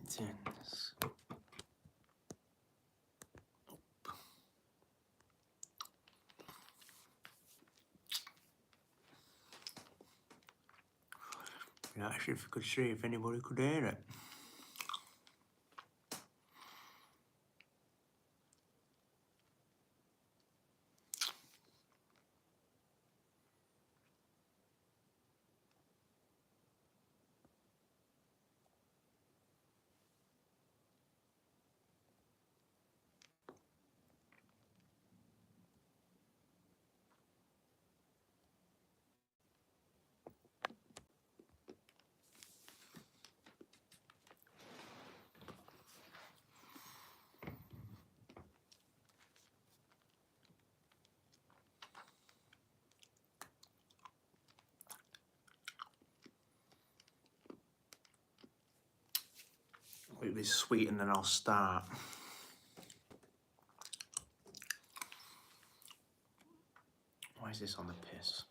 mountains. Actually, if you could see if anybody could hear it. It'll be sweet and then I'll start. Why is this on the piss?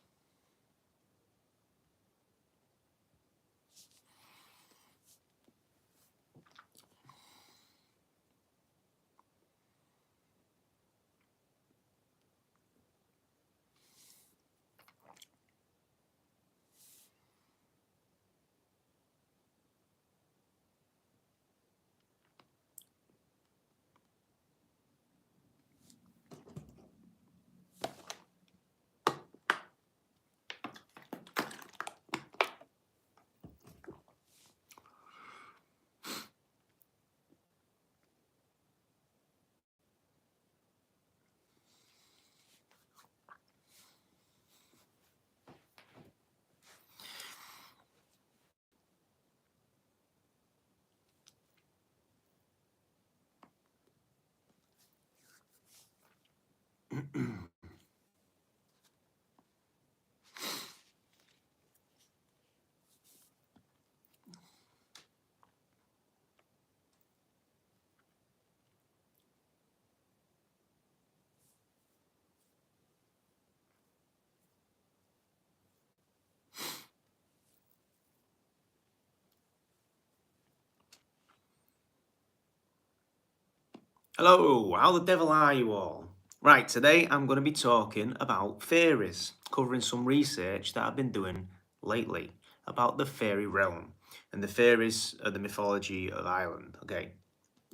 Hello, how the devil are you all? Right, today I'm going to be talking about fairies, covering some research that I've been doing lately about the fairy realm and the fairies of the mythology of Ireland. Okay,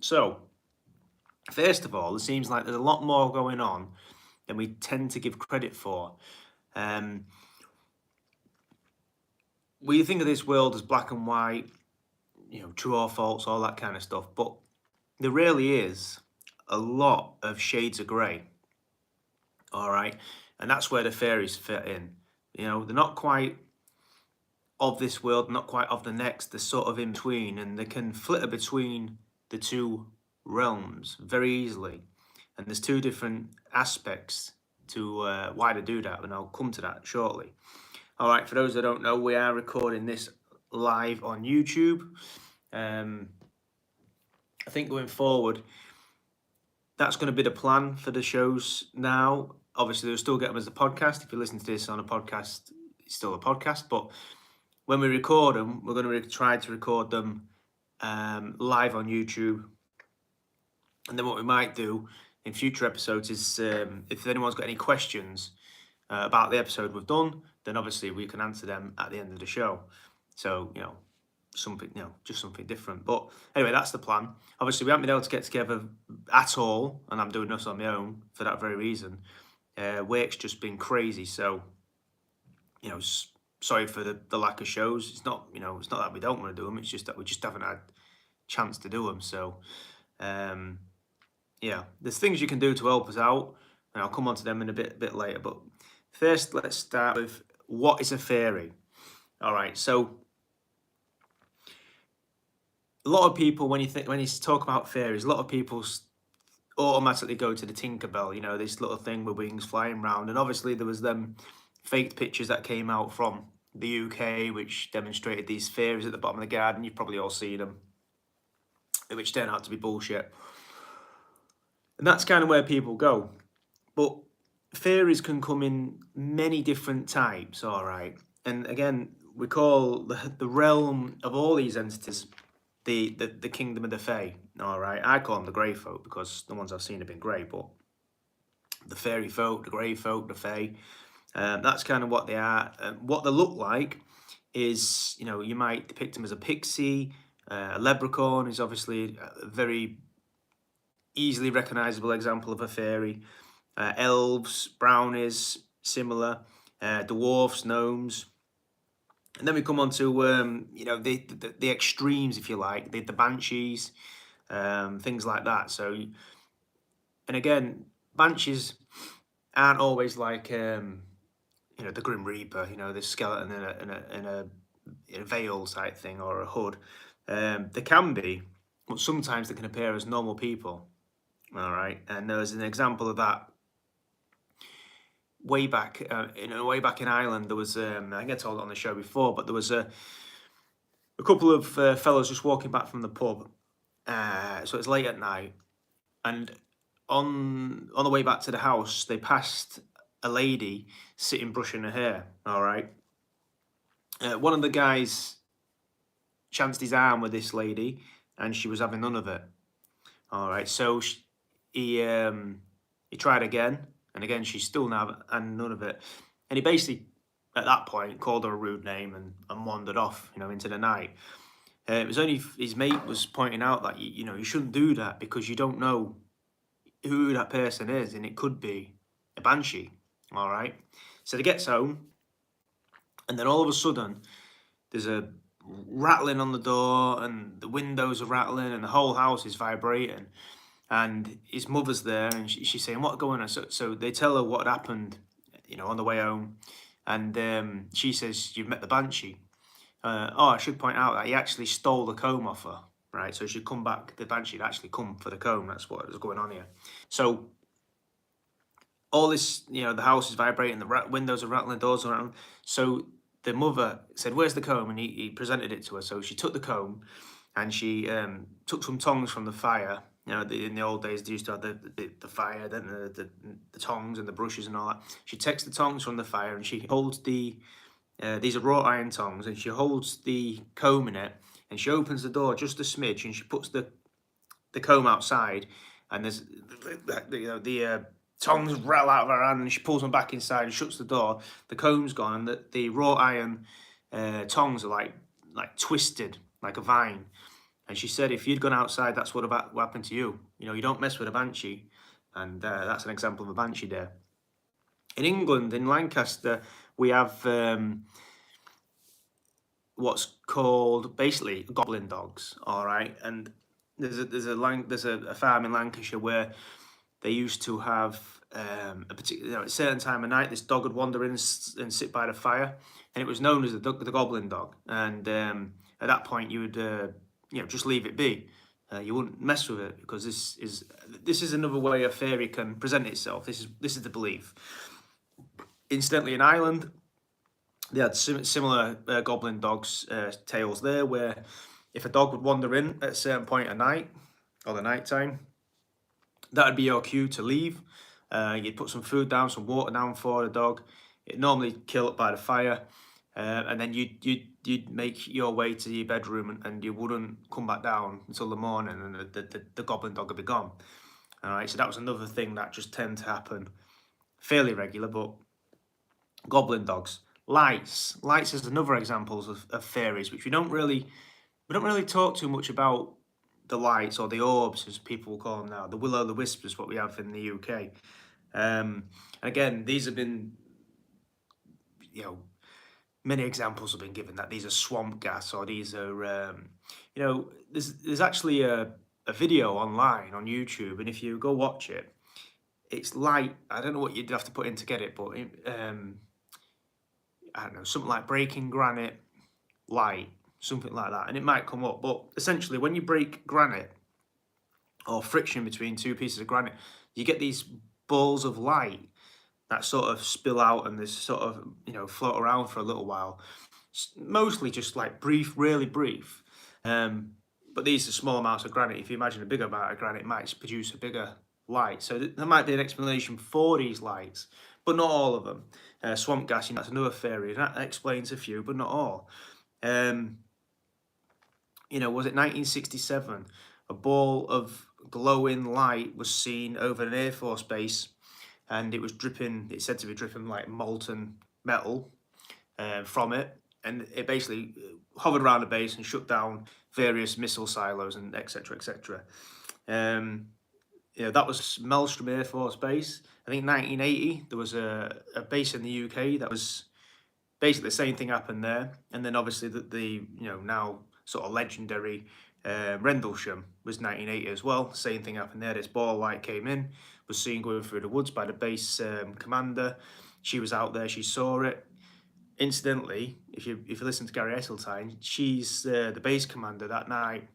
so first of all, it seems like there's a lot more going on than we tend to give credit for. We think of this world as black and white, true or false, all that kind of stuff, but there really is a lot of shades of grey. All right, and that's where the fairies fit in. They're not quite of this world, not quite of the next. They're sort of in between, and they can flitter between the two realms very easily. And there's two different aspects to why they do that, and I'll come to that shortly. All right, for those that don't know, we are recording this live on YouTube. I think going forward, that's going to be the plan for the shows now. Obviously, they'll still get them as a podcast. If you listen to this on a podcast, it's still a podcast. But when we record them, we're going to try to record them live on YouTube. And then what we might do in future episodes is if anyone's got any questions about the episode we've done, then obviously we can answer them at the end of the show. So, something, just something different. But anyway, that's the plan. Obviously, we haven't been able to get together at all, and I'm doing this on my own for that very reason. Work's just been crazy, so sorry for the lack of shows. It's not it's not that we don't want to do them. It's just that we just haven't had chance to do them. So there's things you can do to help us out, and I'll come on to them in a bit later. But first, let's start with what is a fairy. All right, so a lot of people, when you talk about fairies, a lot of people automatically go to the Tinkerbell, this little thing with wings flying around. And obviously there was them faked pictures that came out from the UK, which demonstrated these fairies at the bottom of the garden. You've probably all seen them, which turned out to be bullshit. And that's kind of where people go. But fairies can come in many different types, all right? And again, we call the realm of all these entities the kingdom of the Fae. All right, I call them the Grey folk because the ones I've seen have been grey, but the fairy folk, the Grey folk, the Fae, that's kind of what they are. What they look like is, you might depict them as a pixie. A leprechaun is obviously a very easily recognizable example of a fairy. Elves, brownies, similar. Dwarfs, gnomes. And then we come on to the extremes, if you like, the banshees, things like that. So, and again, banshees aren't always like the Grim Reaper, the skeleton in a veil type thing or a hood. They can be, but sometimes they can appear as normal people. All right, and there's an example of that way back in Ireland. There was I think I told it on the show before, but there was a couple of fellows just walking back from the pub. So it's late at night, and on the way back to the house, they passed a lady sitting brushing her hair. All right, one of the guys chanced his arm with this lady, and she was having none of it. All right, so he tried again, and again she's still now and none of it. And he basically, at that point, called her a rude name and wandered off, into the night. It was only his mate was pointing out that you shouldn't do that because you don't know who that person is, and it could be a banshee. All right, so he gets home, and then all of a sudden, there's a rattling on the door, and the windows are rattling, and the whole house is vibrating. And his mother's there, and she's saying, "What's going on?" So they tell her what happened, on the way home, and she says, "You've met the banshee." I should point out that he actually stole the comb off her, right? So she'd come back. The banshee had actually come for the comb. That's what was going on here. So all this, the house is vibrating, the windows are rattling, the doors are rattling. So the mother said, "Where's the comb?" And he presented it to her. So she took the comb, and she took some tongs from the fire. In the old days, they used to have the fire, then the tongs and the brushes and all that. She takes the tongs from the fire, and she holds these are wrought iron tongs, and she holds the comb in it, and she opens the door just a smidge, and she puts the comb outside, and there's the tongs rattle out of her hand, and she pulls them back inside and shuts the door. The comb's gone, and the wrought iron tongs are like twisted like a vine. And she said, if you'd gone outside, that's what happened to you. You don't mess with a banshee, and that's an example of a banshee there. In England, in Lancaster, we have what's called basically goblin dogs. All right, and there's a farm in Lancashire where they used to have a particular, at a certain time of night, this dog would wander in and sit by the fire, and it was known as the goblin dog. And at that point, you would just leave it be. You wouldn't mess with it because this is another way a fairy can present itself. This is the belief. Incidentally, in Ireland, they had similar goblin dogs tales there, where if a dog would wander in at a certain point at night or the night time, that would be your cue to leave. You'd put some food down, some water down for the dog. It'd normally kill it by the fire, and then you'd make your way to your bedroom, and you wouldn't come back down until the morning, and the goblin dog would be gone. All right, so that was another thing that just tended to happen fairly regular, but goblin dogs. Lights is another example of fairies, which we don't really talk too much about. The lights, or the orbs as people call them now, the will-o'-the-wisp is what we have in the UK. And again, these have been, many examples have been given that these are swamp gas, or these are, there's actually a video online on YouTube, and if you go watch it, it's light. I don't know what you'd have to put in to get it, but I don't know, something like breaking granite light, something like that, and it might come up. But essentially, when you break granite or friction between two pieces of granite, you get these balls of light that sort of spill out and this sort of float around for a little while, mostly just like brief, really brief. But these are small amounts of granite. If you imagine a bigger amount of granite, it might produce a bigger light. So there might be an explanation for these lights, but not all of them. Swamp gas, that's another theory, and that explains a few, but not all. was it 1967? A ball of glowing light was seen over an Air Force base, and it was dripping. It's said to be dripping like molten metal from it, and it basically hovered around the base and shut down various missile silos and etc. etc. That was Maelstrom Air Force Base. I think 1980 there was a base in the UK that was basically the same thing happened there, and then obviously the now sort of legendary Rendlesham was 1980 as well. Same thing happened there. This ball of light came in, was seen going through the woods by the base commander. She was out there. She saw it. Incidentally, if you listen to Gary Esseltine, she's the base commander that night.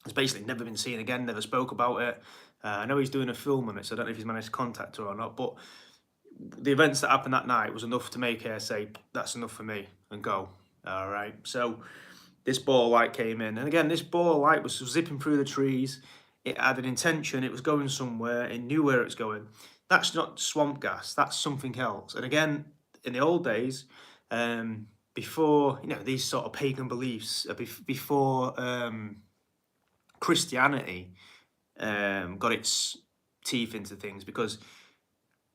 Has basically never been seen again. Never spoke about it. I know he's doing a film on it, so I don't know if he's managed to contact her or not. But the events that happened that night was enough to make her say, "That's enough for me," and go. All right. So this ball of light came in, and again, this ball of light was zipping through the trees. It had an intention. It was going somewhere. It knew where it was going. That's not swamp gas. That's something else. And again, in the old days, before these sort of pagan beliefs, before Christianity got its teeth into things, because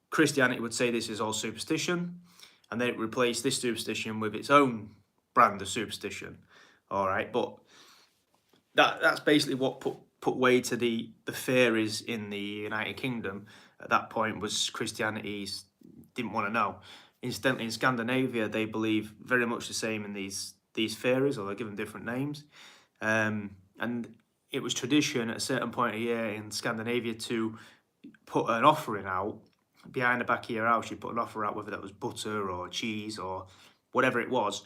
Christianity would say this is all superstition, and then it replaced this superstition with its own brand of superstition. All right, but that's basically what put way to the fairies in the United Kingdom at that point. Was Christianity didn't want to know. Incidentally, in Scandinavia, they believe very much the same in these fairies, or they're given different names. And it was tradition at a certain point of year in Scandinavia to put an offering out behind the back of your house. You put an offer out, whether that was butter or cheese or whatever it was,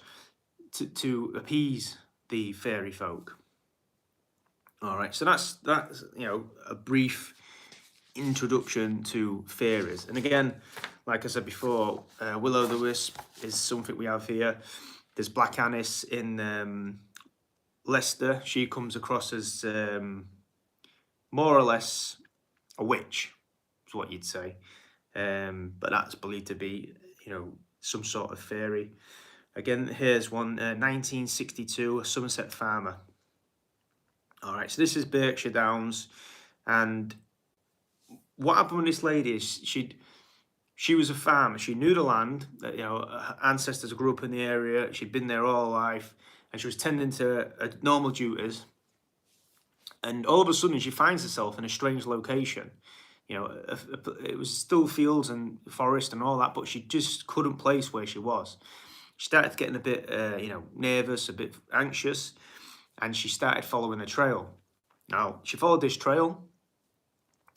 to appease the fairy folk. All right, so that's a brief introduction to fairies. And again, like I said before, will-o'-the-wisp is something we have here. There's Black Annis in Leicester. She comes across as more or less a witch, is what you'd say. But that's believed to be, some sort of fairy. Again, here's one, 1962, a Somerset farmer. All right, so this is Berkshire Downs, and what happened with this lady is she was a farmer. She knew the land. Her ancestors grew up in the area. She'd been there all her life, and she was tending to normal duties. And all of a sudden, she finds herself in a strange location. It was still fields and forest and all that, but she just couldn't place where she was. She started getting a bit, nervous, a bit anxious, and she started following a trail. Now, she followed this trail,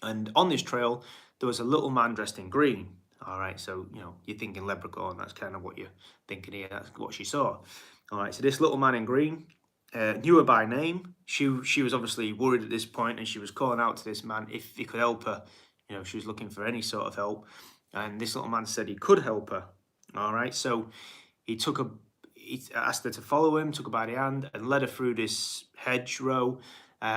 and on this trail, there was a little man dressed in green. All right, so, you're thinking leprechaun. That's kind of what you're thinking here. That's what she saw. All right, so this little man in green knew her by name. She was obviously worried at this point, and she was calling out to this man if he could help her. She was looking for any sort of help, and this little man said he could help her. All right, so he asked her to follow him, took her by the hand, and led her through this hedgerow.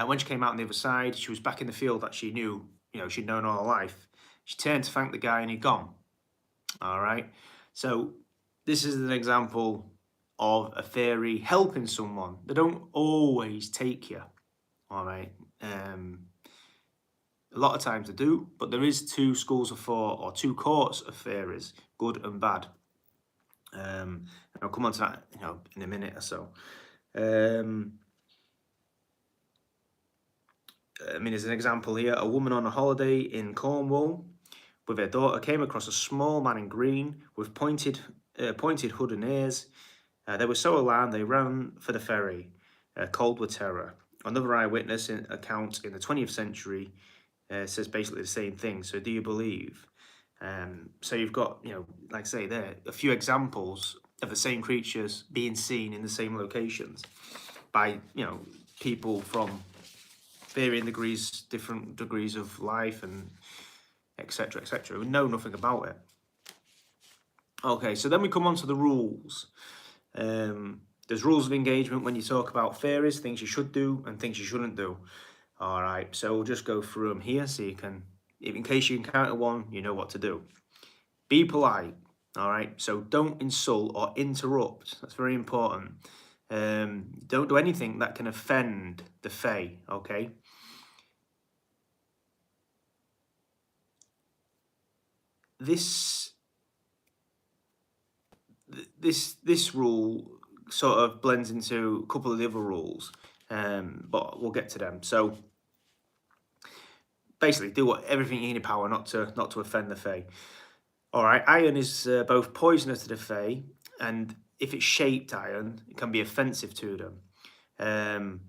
When she came out on the other side, she was back in the field that she knew, she'd known all her life. She turned to thank the guy, and he'd gone. All right, so this is an example of a fairy helping someone. They don't always take you. All right. A lot of times they do, but there is two schools of thought, or two courts of fairies, good and bad. And I'll come on to that, in a minute or so. As an example here, a woman on a holiday in Cornwall with her daughter came across a small man in green with pointed hood and ears. They were so alarmed they ran for the ferry, cold with terror. Another eyewitness account in the 20th century says basically the same thing. So do you believe? So you've got, like I say there, a few examples of the same creatures being seen in the same locations by, people from varying degrees, different degrees of life, and etc., etc. We know nothing about it. Okay, so then we come on to the rules. There's rules of engagement when you talk about fairies, things you should do and things you shouldn't do. All right, so we'll just go through them here so you can, in case you encounter one, you know what to do. Be polite, all right? So don't insult or interrupt. That's very important. Don't do anything that can offend the Fae, okay? This this rule sort of blends into a couple of the other rules, but we'll get to them. So basically, do everything in your power not to offend the Fae. All right, iron is both poisonous to the Fae, and if it's shaped iron, it can be offensive to them.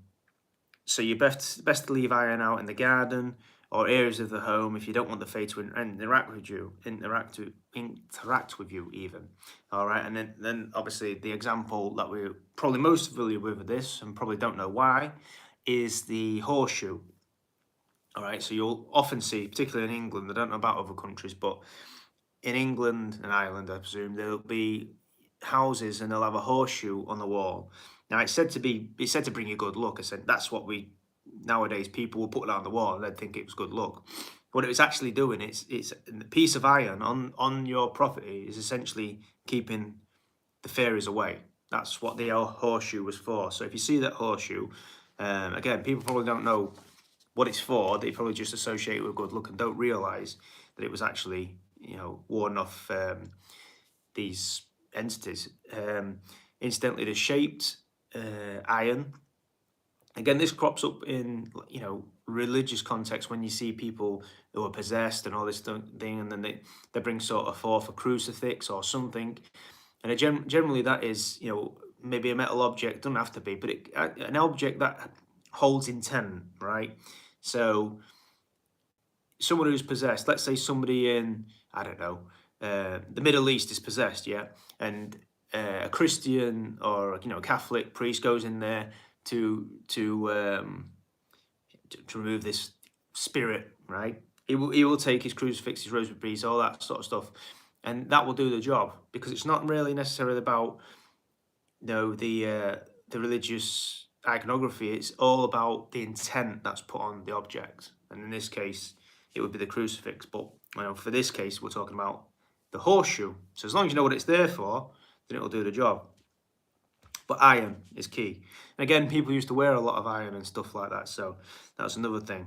So you best to leave iron out in the garden or areas of the home if you don't want the Fae to interact with you, interact with you even. All right, and then obviously the example that we're probably most familiar with this and probably don't know why is the horseshoe. All right, so you'll often see, particularly in England, I don't know about other countries, but in England and Ireland, I presume, there'll be houses and they'll have a horseshoe on the wall. Now it's said to bring you good luck. I said that's what we nowadays people will put it on the wall and they'd think it was good luck. What it was actually doing, it's a piece of iron on your property is essentially keeping the fairies away. That's what the horseshoe was for. So if you see that horseshoe, again, people probably don't know what it's for. They probably just associate it with good luck and don't realise that it was actually, warding off these entities. Incidentally, the shaped iron. Again, this crops up in religious context when you see people who are possessed and all this thing, and then they bring sort of forth a crucifix or something, and generally that is maybe a metal object. Doesn't have to be, but an object that holds intent, right? So someone who's possessed, let's say somebody in, I don't know, the Middle East is possessed, yeah, and a Christian or a Catholic priest goes in there to remove this spirit, right? He will take his crucifix, his rosary beads, all that sort of stuff, and that will do the job because it's not really necessarily about the religious iconography. It's all about the intent that's put on the object, and in this case, it would be the crucifix. But for this case, we're talking about the horseshoe. So as long as you know what it's there for, then it'll do the job. But iron is key. And again, people used to wear a lot of iron and stuff like that. So that's another thing.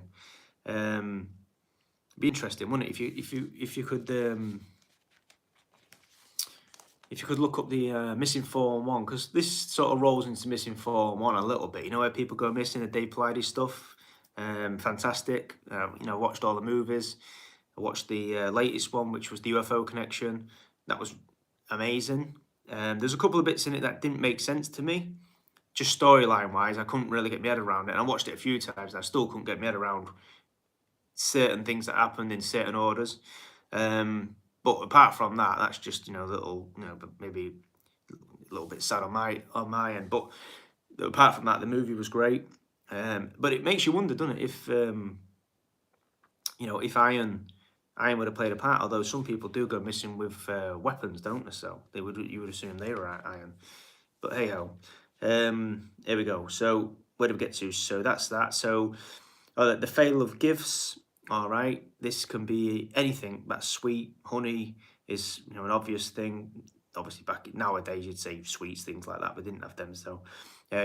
Be interesting, wouldn't it, if you could look up the missing 411, because this sort of rolls into missing 411 a little bit. Where people go missing, the Dave Plaidy stuff. Fantastic. Watched all the movies. I watched the latest one, which was the UFO connection. That was amazing. There's a couple of bits in it that didn't make sense to me. Just storyline wise, I couldn't really get my head around it. And I watched it a few times and I still couldn't get my head around certain things that happened in certain orders. But apart from that, that's just little maybe a little bit sad on my end. But apart from that, the movie was great. But it makes you wonder, doesn't it, if Iron would have played a part. Although some people do go missing with weapons, don't they? So you would assume they were Iron. But hey ho, here we go. So where do we get to? So that's that. So the fail of gifts. All right, this can be anything. That's sweet. Honey is an obvious thing. Obviously, back nowadays you'd say sweets, things like that, but didn't have them. So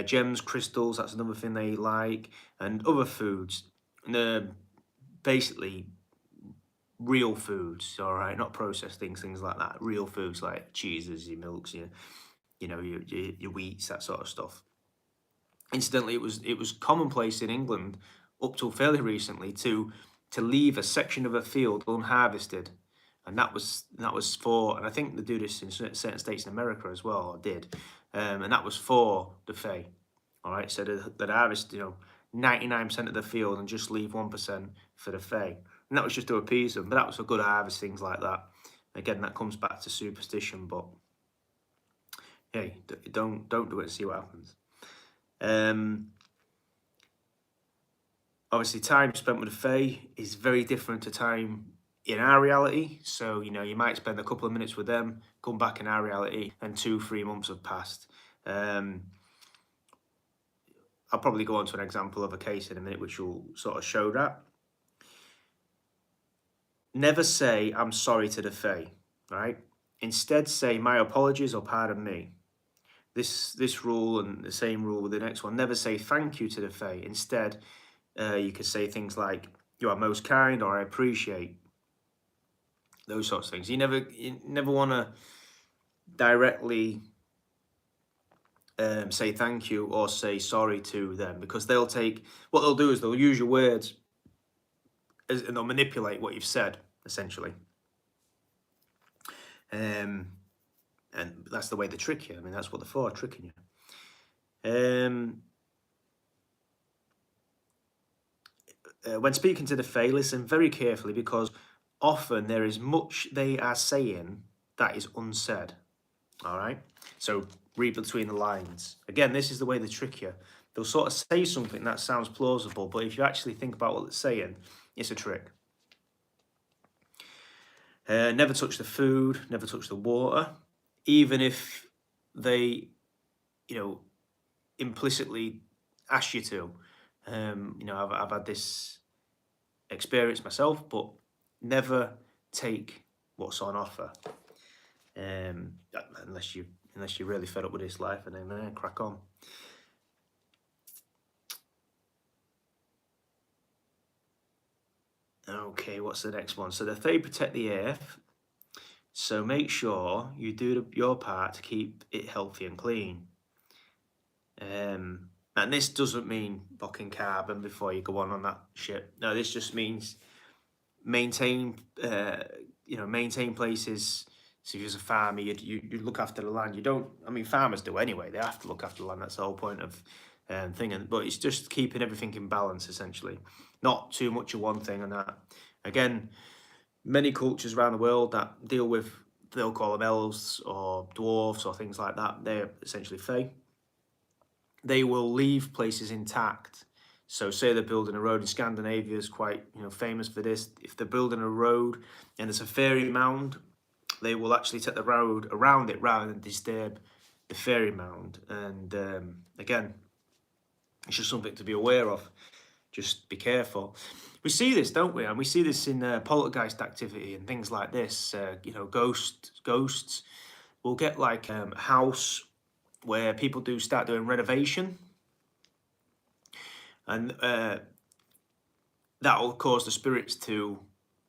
gems, crystals, that's another thing they like, and other foods. And basically real foods. All right, not processed things like that. Real foods like cheeses, your milks, your wheats, that sort of stuff. Incidentally, it was commonplace in England up till fairly recently to leave a section of a field unharvested, and that was for, and I think they do this in certain states in America as well, or did, and that was for the Fae. All right, so they'd harvest 99% of the field and just leave 1% for the Fae, and that was just to appease them. But that was a good harvest, things like that. Again, that comes back to superstition, but hey, don't do it and see what happens. Obviously, time spent with the Fae is very different to time in our reality. So, you might spend a couple of minutes with them, come back in our reality, and 2-3 months have passed. I'll probably go on to an example of a case in a minute, which will sort of show that. Never say, I'm sorry to the Fae, right? Instead, say, my apologies or pardon me. this rule and the same rule with the next one. Never say thank you to the Fae. Instead, you could say things like "You are most kind" or "I appreciate." Those sorts of things. You never want to directly say thank you or say sorry to them, because they'll take what they'll do is they'll use your words and they'll manipulate what you've said essentially. And that's the way they trick you. I mean, that's what they're for, tricking you. When speaking to the Fae, listen very carefully, because often there is much they are saying that is unsaid. All right, so read between the lines. Again, this is the way they trick you. They'll sort of say something that sounds plausible, but if you actually think about what they're saying, it's a trick. Never touch the food, never touch the water, even if they, implicitly ask you to. I've had this experience myself, but never take what's on offer. Unless you're really fed up with this life, and then crack on. Okay, what's the next one? So the Fae protect the earth, so make sure you do your part to keep it healthy and clean. And this doesn't mean fucking carbon before you go on that shit. No, this just means maintain places. So if you're a farmer, you look after the land. You don't. I mean, farmers do anyway. They have to look after the land. That's the whole point of thing. But it's just keeping everything in balance, essentially. Not too much of one thing and that. Again, many cultures around the world that deal with, they'll call them elves or dwarves or things like that. They're essentially Fae. They will leave places intact. So say they're building a road in Scandinavia, is quite famous for this. If they're building a road and there's a fairy mound, they will actually take the road around it rather than disturb the fairy mound. And again, it's just something to be aware of. Just be careful. We see this, don't we? And we see this in poltergeist activity and things like this. Ghosts will get like a house where people start doing renovation, and that will cause the spirits to,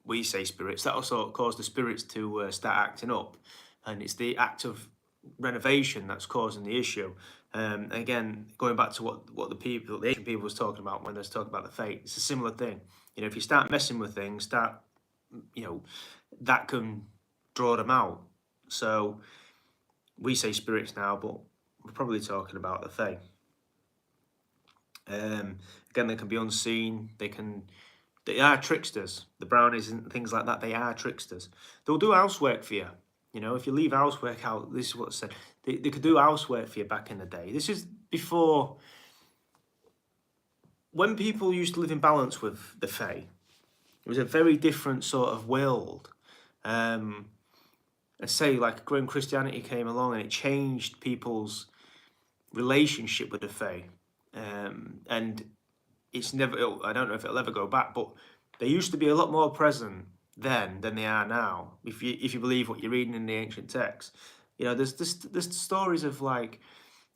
we say spirits, that will sort of cause the spirits to start acting up, and it's the act of renovation that's causing the issue. Again, going back to what the ancient people was talking about when they was talking about the fate, it's a similar thing. If you start messing with things, that can draw them out. So we say spirits now, but we're probably talking about the Fae. Again, they can be unseen. They are tricksters. The brownies and things like that, they are tricksters. They'll do housework for you. If you leave housework out, this is what's said. They could do housework for you back in the day. This is before, when people used to live in balance with the Fae. It was a very different sort of world. I say, like, when Christianity came along and it changed people's relationship with the Fae, and it's never, I don't know if it'll ever go back, but they used to be a lot more present then than they are now, if you believe what you're reading in the ancient texts. There's stories of, like,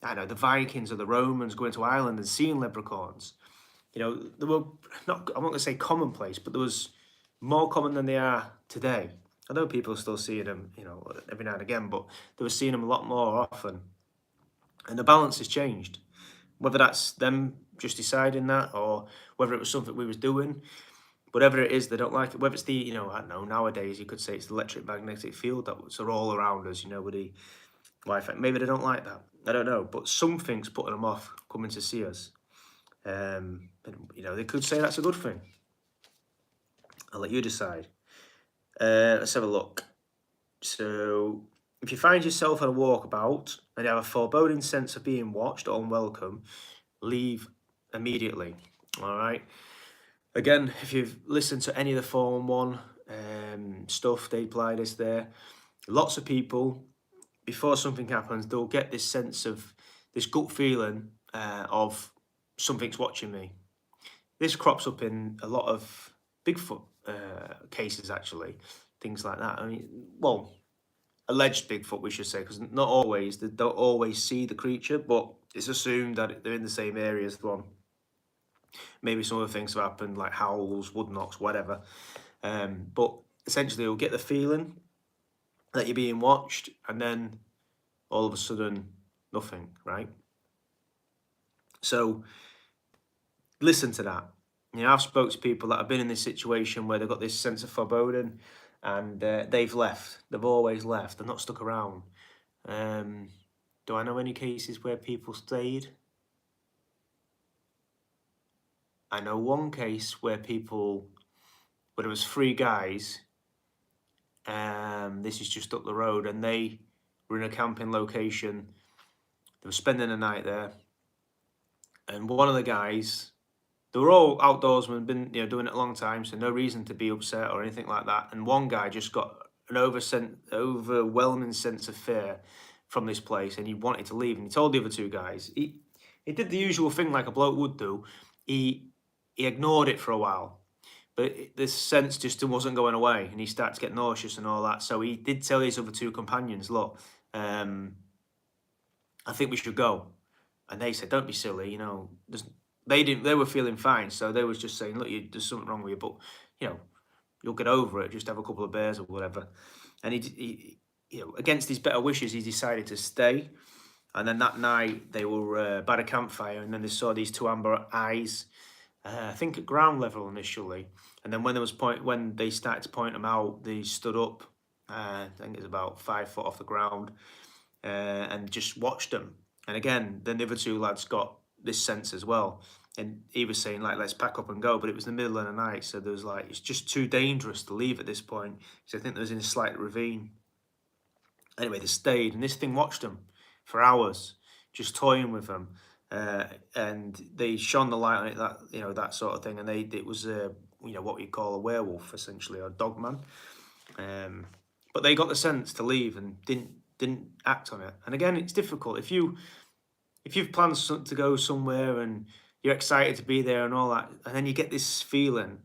I don't know, the Vikings or the Romans going to Ireland and seeing leprechauns. They were not, I'm not going to say commonplace, but there was more common than they are today. I know people are still seeing them, every now and again, but they were seeing them a lot more often. And the balance has changed. Whether that's them just deciding that, or whether it was something we was doing, whatever it is, they don't like it. Whether it's the, I don't know, nowadays you could say it's the electromagnetic field that's all around us, with the Wi-Fi. Maybe they don't like that. I don't know. But something's putting them off coming to see us. And, they could say that's a good thing. I'll let you decide. Let's have a look. So, if you find yourself on a walkabout and you have a foreboding sense of being watched or unwelcome, leave immediately. All right. Again, if you've listened to any of the 411 stuff, they apply this there. Lots of people, before something happens, they'll get this sense of, this gut feeling of something's watching me. This crops up in a lot of Bigfoot cases, actually, things like that. I mean, well, alleged Bigfoot, we should say, because not always, they don't always see the creature, but it's assumed that they're in the same area as the one. Maybe some other things have happened, like howls, wood knocks, whatever. But essentially, you'll get the feeling that you're being watched, and then all of a sudden, nothing, right? So listen to that. You know, I've spoke to people that have been in this situation where they've got this sense of foreboding, and they've left. They've always left. They're not stuck around. Do I know any cases where people stayed? I know one case where there was 3 guys. This is just up the road, and they were in a camping location. They were spending the night there, and one of the guys, they were all outdoorsmen, been doing it a long time, so no reason to be upset or anything like that. And one guy just got an overwhelming sense of fear from this place, and he wanted to leave. And he told the other 2 guys, he did the usual thing like a bloke would do. He ignored it for a while, but this sense just wasn't going away, and he started to get nauseous and all that. So he did tell his other 2 companions, look, I think we should go. And they said, don't be silly, they were feeling fine, so they was just saying, look, there's something wrong with you, but you'll get over it, just have a couple of beers or whatever. And he against his better wishes, he decided to stay. And then that night they were by the campfire, and then they saw these 2 amber eyes, I think at ground level initially, and then when they started to point them out, they stood up. I think it was about 5 foot off the ground, and just watched them. And again, then the other 2 lads got this sense as well, and he was saying like, let's pack up and go, but it was the middle of the night, so there was like, it's just too dangerous to leave at this point. So I think there was in a slight ravine. Anyway, they stayed, and this thing watched them for hours, just toying with them, and they shone the light on it, that sort of thing, and it was what we call a werewolf essentially, or dog man. But they got the sense to leave and didn't act on it. And again, it's difficult if you've planned to go somewhere and you're excited to be there and all that, and then you get this feeling,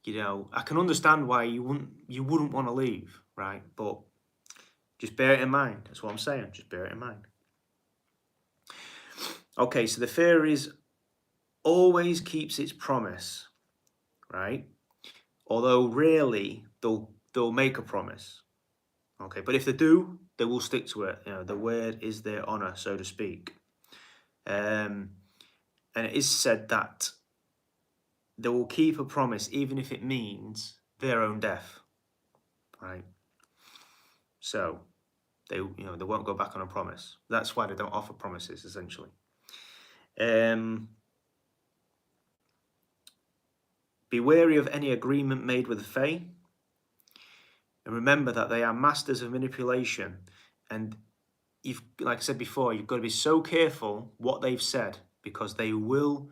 I can understand why you wouldn't want to leave, right? But just bear it in mind. That's what I'm saying. Just bear it in mind. Okay, so the fairies always keeps its promise, right? Although rarely they'll make a promise. Okay, but if they do, they will stick to it. The word is their honor, so to speak. And it is said that they will keep a promise even if it means their own death, right? So they won't go back on a promise. That's why they don't offer promises, essentially. Be wary of any agreement made with the Fae, and remember that they are masters of manipulation. And like I said before, you've got to be so careful what they've said, because there will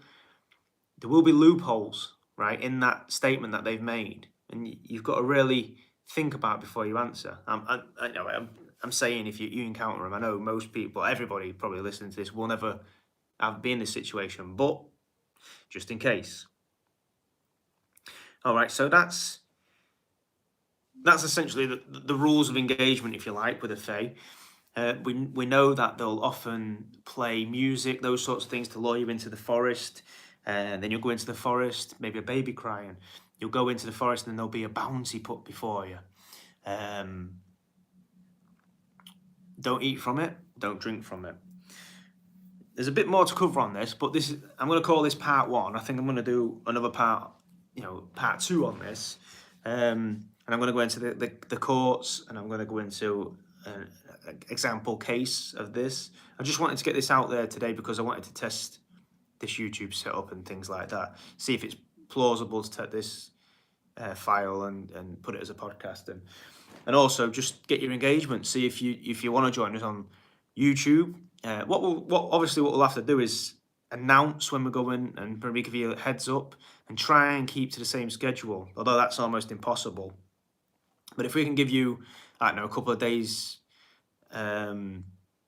be loopholes, right, in that statement that they've made, and you've got to really think about it before you answer. I'm saying if you encounter them, I know most people, everybody probably listening to this will never be in this situation, but just in case. All right, so that's essentially the rules of engagement, if you like, with a Fae. We know that they'll often play music, those sorts of things, to lure you into the forest. Then you'll go into the forest, maybe a baby crying. You'll go into the forest, and there'll be a bounty put before you. Don't eat from it. Don't drink from it. There's a bit more to cover on this, but I'm going to call this part 1. I think I'm going to do another part, part 2 on this. And I'm going to go into the courts, and I'm going to go into an example case of this. I just wanted to get this out there today because I wanted to test this YouTube setup and things like that. See if it's plausible to take this file and put it as a podcast, and also just get your engagement. See if you want to join us on YouTube. What we'll have to do is announce when we're going, and probably give you a heads up, and try and keep to the same schedule, although that's almost impossible. But if we can give you, I don't know, a couple of days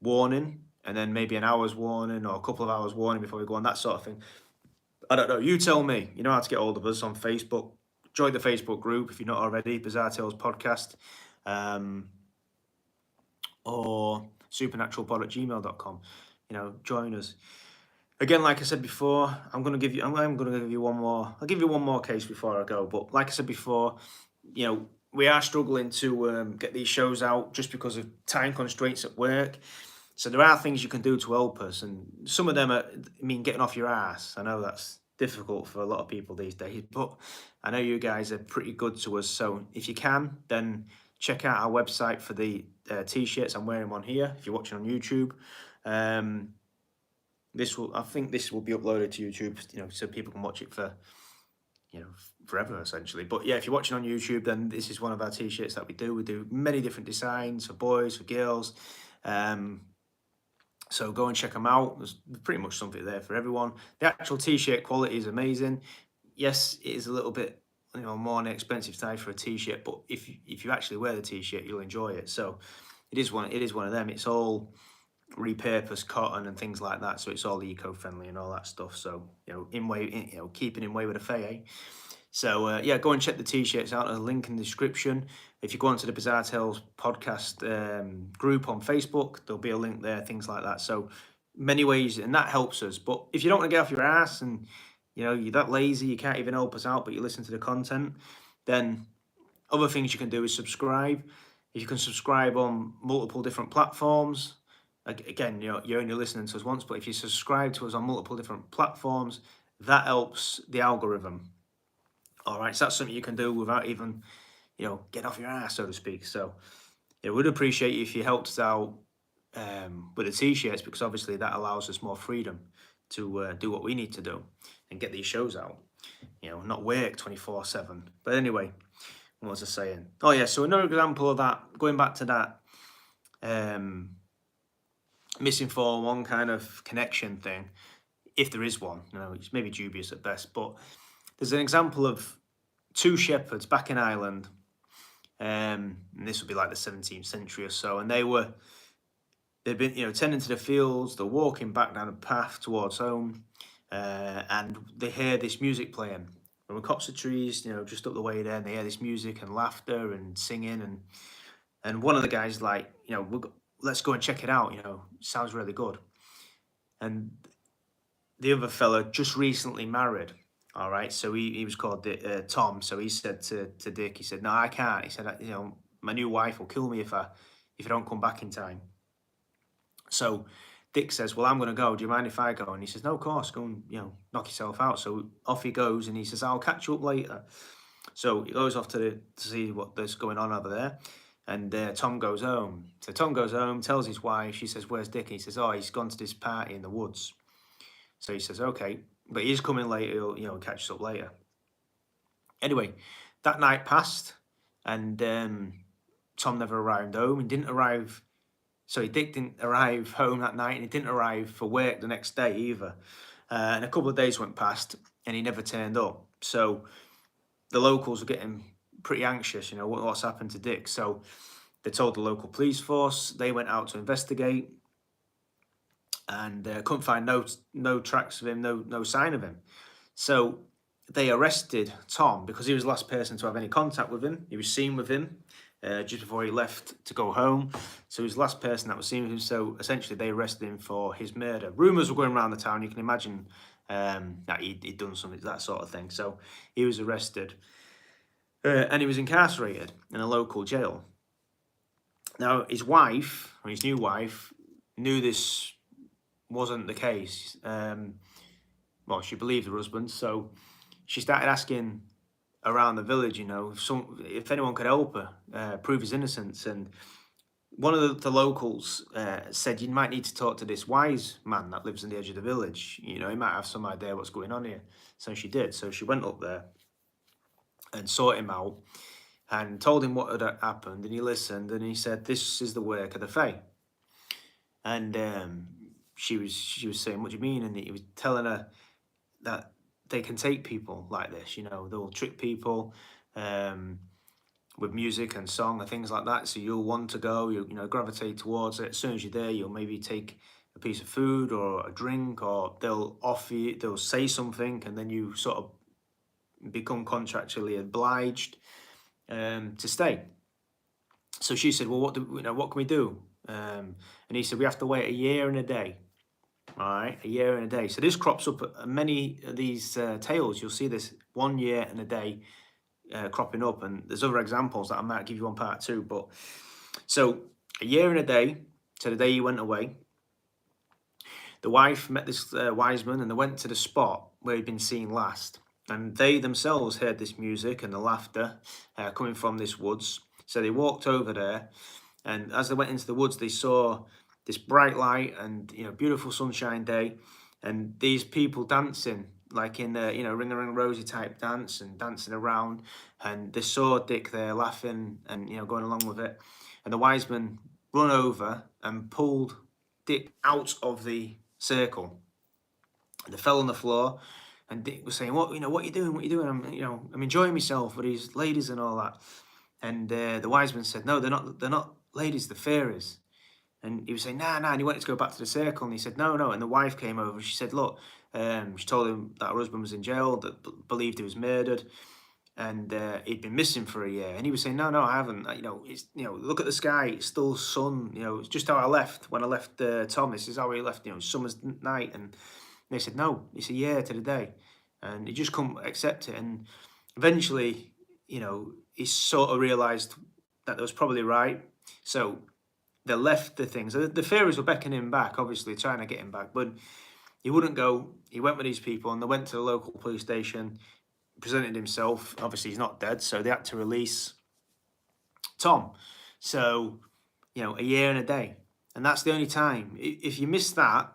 warning, and then maybe an hour's warning or a couple of hours warning before we go on, that sort of thing. I don't know, you tell me. You know how to get hold of us on Facebook. Join the Facebook group if you're not already, Bizarre Tales Podcast. or supernaturalpod@gmail.com. Join us. Again, like I said before, I'm gonna give you one more. I'll give you one more case before I go. But like I said before, we are struggling to get these shows out just because of time constraints at work. So there are things you can do to help us, and some of them are, getting off your ass. I know that's difficult for a lot of people these days, but I know you guys are pretty good to us. So if you can, then check out our website for the t-shirts. I'm wearing one here. If you're watching on YouTube, I think this will be uploaded to YouTube, so people can watch it for forever essentially. But yeah, if you're watching on YouTube, then this is one of our t-shirts that we do. We do many different designs for boys, for girls. So go and check them out. There's pretty much something there for everyone. The actual t-shirt quality is amazing. Yes, it is a little bit more on the expensive side for a t-shirt, but if you actually wear the t-shirt, you'll enjoy it. So it is one of them. It's all repurposed cotton and things like that, so it's all eco-friendly and all that stuff. So keeping in way with a fay, eh? So yeah, go and check the t-shirts out. There's a link in the description. If you go onto the Bizarre Tales podcast group on Facebook, there'll be a link there, things like that. So many ways, and that helps us. But if you don't want to get off your ass and you're that lazy, you can't even help us out, but you listen to the content, then other things you can do is subscribe. If you can subscribe on multiple different platforms, again, you're only listening to us once, but if you subscribe to us on multiple different platforms, that helps the algorithm. All right, so that's something you can do without even, get off your ass, so to speak. So it would appreciate you if you helped us out with the t-shirts, because obviously that allows us more freedom to do what we need to do and get these shows out. Not work 24/7. But anyway, what was I saying? Oh yeah, so another example of that, going back to that missing 411 kind of connection thing, if there is one, it's maybe dubious at best, but there's an example of two shepherds back in Ireland, and this would be like the 17th century or so, and they'd been tending to the fields. They're walking back down a path towards home, and they hear this music playing from a copse of trees, just up the way there, and they hear this music and laughter and singing, and one of the guys like, let's go and check it out, sounds really good. And the other fella just recently married. All right, so he was called Tom. So he said to Dick, he said, "No, I can't." He said, "My new wife will kill me if I don't come back in time." So Dick says, "Well, I'm going to go. Do you mind if I go?" And he says, "No, of course. Go and knock yourself out." So off he goes, and he says, "I'll catch you up later." So he goes off to see what there's going on over there, and Tom goes home. So Tom goes home, tells his wife. She says, "Where's Dick?" And he says, "Oh, he's gone to this party in the woods." So he says, "Okay, but he's coming later. He'll catch us up later." Anyway, that night passed, and Tom never arrived home. He didn't arrive. So Dick didn't arrive home that night, and he didn't arrive for work the next day either. And a couple of days went past, and he never turned up. So the locals were getting pretty anxious. What's happened to Dick? So they told the local police force. They went out to investigate, and couldn't find no tracks of him, no sign of him. So they arrested Tom because he was the last person to have any contact with him. He was seen with him just before he left to go home. So he was the last person that was seen with him. So essentially they arrested him for his murder. Rumours were going around the town. You can imagine that he'd done something, that sort of thing. So he was arrested and he was incarcerated in a local jail. Now his wife, or his new wife, knew this wasn't the case. Well, she believed her husband, so she started asking around the village, if anyone could help her prove his innocence. And one of the locals said, "You might need to talk to this wise man that lives on the edge of the village. He might have some idea what's going on here." So she did. So she went up there and sought him out and told him what had happened. And he listened, and he said, "This is the work of the Fae." And she was saying, "What do you mean?" And he was telling her that they can take people like this, they'll trick people with music and song and things like that. So you'll want to go, gravitate towards it. As soon as you're there, you'll maybe take a piece of food or a drink, or they'll offer you, they'll say something, and then you sort of become contractually obliged to stay. So she said, "Well, what can we do?" And he said, we have to wait a year and a day. All right, a year and a day. So this crops up at many of these tales. You'll see this 1 year and a day cropping up, and there's other examples that I might give you on part 2. But so a year and a day, to the day he went away, the wife met this wise man, and they went to the spot where he'd been seen last. And they themselves heard this music and the laughter coming from this woods. So they walked over there, and as they went into the woods, they saw this bright light and beautiful sunshine day, and these people dancing like in the ring a ring rosy type dance and dancing around. And they saw Dick there laughing and going along with it. And the wise man run over and pulled Dick out of the circle. And they fell on the floor, and Dick was saying, "What what are you doing? What are you doing? I'm enjoying myself with these ladies and all that." And the wise man said, "No, they're not. They're not ladies. They're fairies." And he was saying, "Nah, nah." And he wanted to go back to the circle, and he said, "No, no." And the wife came over. She said, "Look," she told him that her husband was in jail, that believed he was murdered, and he'd been missing for a year. And he was saying, "No, no, I haven't. It's look at the sky. It's still sun. It's just how I left when I left Tom. This is how he left. Summer's night." And they said, "No, it's a year to the day," and he just couldn't accept it. And eventually, he sort of realised that they was probably right. So they left the things. The fairies were beckoning him back, obviously trying to get him back, but he wouldn't go. He went with these people, and they went to the local police station, presented himself. Obviously, he's not dead, so they had to release Tom. So, a year and a day, and that's the only time. If you miss that,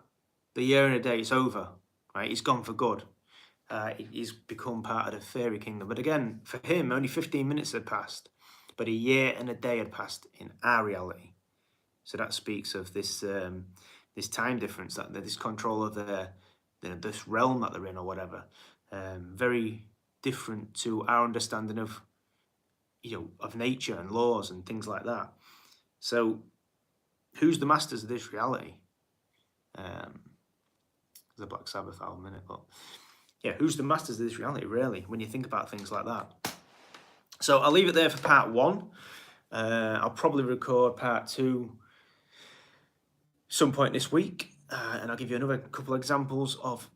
the year and a day, it's over. Right? He's gone for good. He's become part of the fairy kingdom. But again, for him, only 15 minutes had passed, but a year and a day had passed in our reality. So that speaks of this this time difference, that this control of this realm that they're in or whatever. Very different to our understanding of of nature and laws and things like that. So who's the masters of this reality? The Black Sabbath album, innit? But yeah, who's the masters of this reality, really, when you think about things like that? So I'll leave it there for part 1. I'll probably record part 2 some point this week, and I'll give you another couple of examples of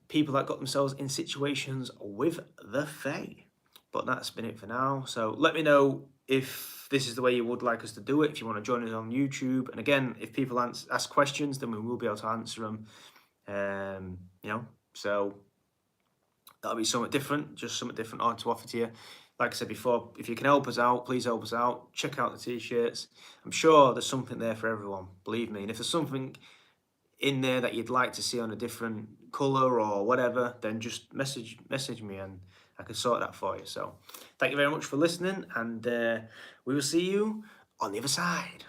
people that got themselves in situations with the Fae. But that's been it for now. So let me know if this is the way you would like us to do it, if you want to join us on YouTube. And again, if people ask questions, then we will be able to answer them. So that'll be something different, just something different on to offer to you. Like I said before, if you can help us out, please help us out. Check out the t-shirts. I'm sure there's something there for everyone, believe me. And if there's something in there that you'd like to see on a different colour or whatever, then just message me and I can sort that for you. So thank you very much for listening, and we will see you on the other side.